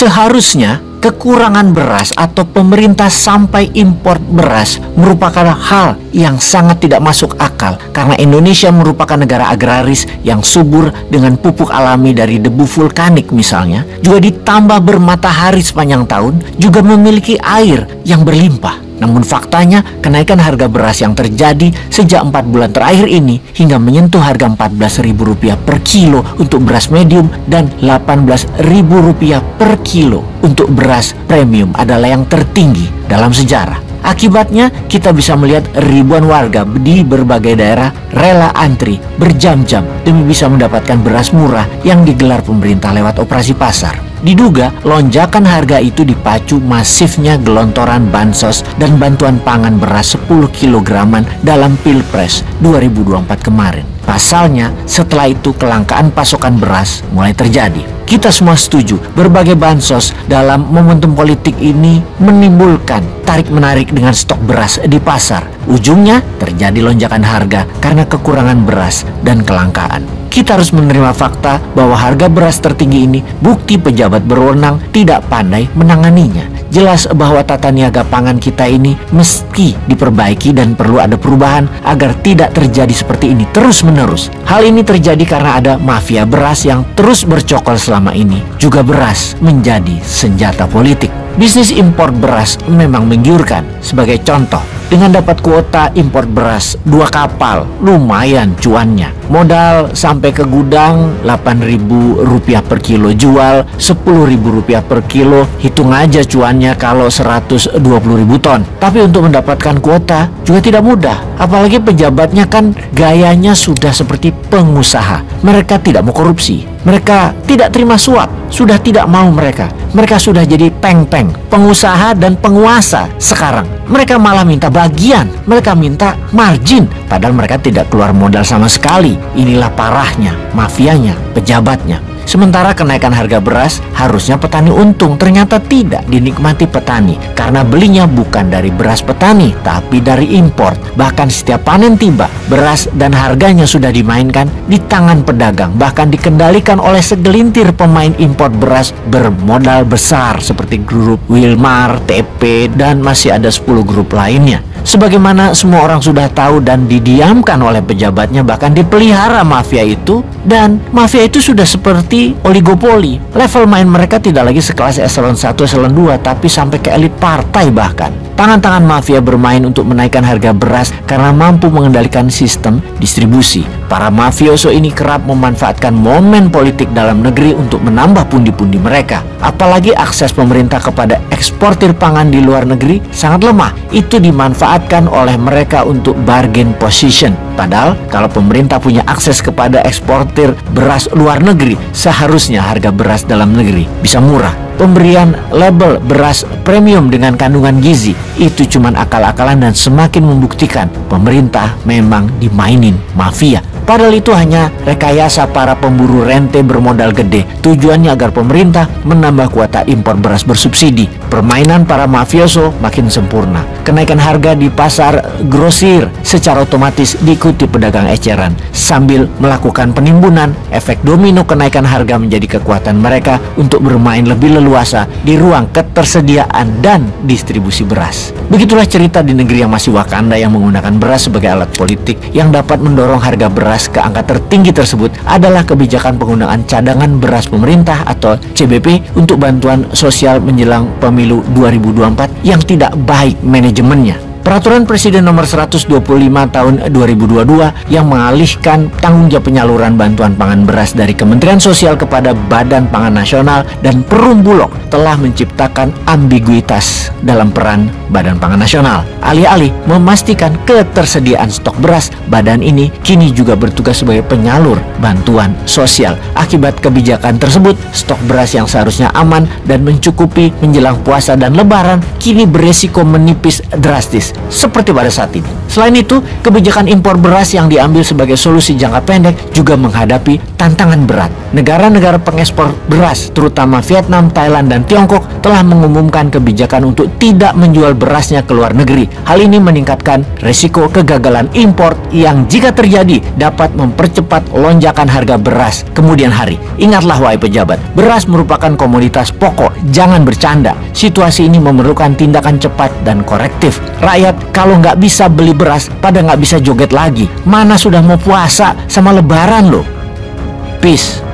Seharusnya kekurangan beras atau pemerintah sampai impor beras merupakan hal yang sangat tidak masuk akal, karena Indonesia merupakan negara agraris yang subur dengan pupuk alami dari debu vulkanik misalnya, juga ditambah bermatahari sepanjang tahun, juga memiliki air yang berlimpah. Namun faktanya, kenaikan harga beras yang terjadi sejak 4 bulan terakhir ini hingga menyentuh harga Rp14.000 per kilo untuk beras medium dan Rp18.000 per kilo untuk beras premium adalah yang tertinggi dalam sejarah. Akibatnya, kita bisa melihat ribuan warga di berbagai daerah rela antri berjam-jam demi bisa mendapatkan beras murah yang digelar pemerintah lewat operasi pasar. Diduga lonjakan harga itu dipacu masifnya gelontoran bansos dan bantuan pangan beras 10 kilograman dalam Pilpres 2024 kemarin. Pasalnya, setelah itu kelangkaan pasokan beras mulai terjadi. Kita semua setuju berbagai bansos dalam momentum politik ini menimbulkan tarik-menarik dengan stok beras di pasar. Ujungnya terjadi lonjakan harga karena kekurangan beras dan kelangkaan. Kita harus menerima fakta bahwa harga beras tertinggi ini bukti pejabat berwenang tidak pandai menanganinya. Jelas bahwa tata niaga pangan kita ini mesti diperbaiki dan perlu ada perubahan agar tidak terjadi seperti ini terus-menerus. Hal ini terjadi karena ada mafia beras yang terus bercokol selama ini. Juga beras menjadi senjata politik. Bisnis impor beras memang menggiurkan. Sebagai contoh, dengan dapat kuota impor beras 2 kapal, lumayan cuannya. Modal sampai ke gudang Rp8.000 per kilo, jual Rp10.000 per kilo. Hitung aja cuannya kalau 120.000 ton. Tapi untuk mendapatkan kuota juga tidak mudah. Apalagi pejabatnya kan gayanya sudah seperti pengusaha. Mereka tidak mau korupsi. Mereka tidak terima suap. Sudah tidak mau mereka. Mereka sudah jadi peng-peng, pengusaha dan penguasa sekarang. Mereka malah minta bagian, mereka minta margin, padahal mereka tidak keluar modal sama sekali. Inilah parahnya, mafianya, pejabatnya. Sementara kenaikan harga beras harusnya petani untung, ternyata tidak dinikmati petani karena belinya bukan dari beras petani tapi dari impor. Bahkan setiap panen tiba, beras dan harganya sudah dimainkan di tangan pedagang, bahkan dikendalikan oleh segelintir pemain impor beras bermodal besar seperti grup Wilmar, TP, dan masih ada 10 grup lainnya. Sebagaimana semua orang sudah tahu dan didiamkan oleh pejabatnya, bahkan dipelihara mafia itu, dan mafia itu sudah seperti oligopoli. Level main mereka tidak lagi sekelas eselon 1, eselon 2, tapi sampai ke elit partai bahkan. Tangan-tangan mafia bermain untuk menaikkan harga beras karena mampu mengendalikan sistem distribusi. Para mafioso ini kerap memanfaatkan momen politik dalam negeri untuk menambah pundi-pundi mereka. Apalagi akses pemerintah kepada eksportir pangan di luar negeri sangat lemah. Itu dimanfaatkan oleh mereka untuk bargain position. Padahal kalau pemerintah punya akses kepada eksportir beras luar negeri, seharusnya harga beras dalam negeri bisa murah. Pemberian label beras premium dengan kandungan gizi itu cuman akal-akalan dan semakin membuktikan pemerintah memang dimainin mafia. Padahal itu hanya rekayasa para pemburu rente bermodal gede. Tujuannya agar pemerintah menambah kuota impor beras bersubsidi. Permainan para mafioso makin sempurna. Kenaikan harga di pasar grosir secara otomatis diikuti pedagang eceran. Sambil melakukan penimbunan, efek domino kenaikan harga menjadi kekuatan mereka untuk bermain lebih leluasa di ruang ketersediaan dan distribusi beras. Begitulah cerita di negeri yang masih Wakanda yang menggunakan beras sebagai alat politik. Yang dapat mendorong harga beras ke angka tertinggi tersebut adalah kebijakan penggunaan cadangan beras pemerintah atau CBP untuk bantuan sosial menjelang pemilu 2024 yang tidak baik manajemennya. Peraturan Presiden nomor 125 tahun 2022 yang mengalihkan tanggung jawab penyaluran bantuan pangan beras dari Kementerian Sosial kepada Badan Pangan Nasional dan Perum Bulog telah menciptakan ambiguitas dalam peran Badan Pangan Nasional. Alih-alih memastikan ketersediaan stok beras, badan ini kini juga bertugas sebagai penyalur bantuan sosial. Akibat kebijakan tersebut, stok beras yang seharusnya aman dan mencukupi menjelang puasa dan lebaran kini beresiko menipis drastis seperti pada saat ini. Selain itu, kebijakan impor beras yang diambil sebagai solusi jangka pendek juga menghadapi tantangan berat. negara-negara pengekspor beras, terutama Vietnam, Thailand, dan Tiongkok, telah mengumumkan kebijakan untuk tidak menjual berasnya ke luar negeri. Hal ini meningkatkan risiko kegagalan impor yang jika terjadi dapat mempercepat lonjakan harga beras kemudian hari. Ingatlah wahai pejabat, beras merupakan komoditas pokok, jangan bercanda. Situasi ini memerlukan tindakan cepat dan korektif. Rakyat kalau nggak bisa beli beras, pada nggak bisa joget lagi. Mana sudah mau puasa sama lebaran loh. Peace.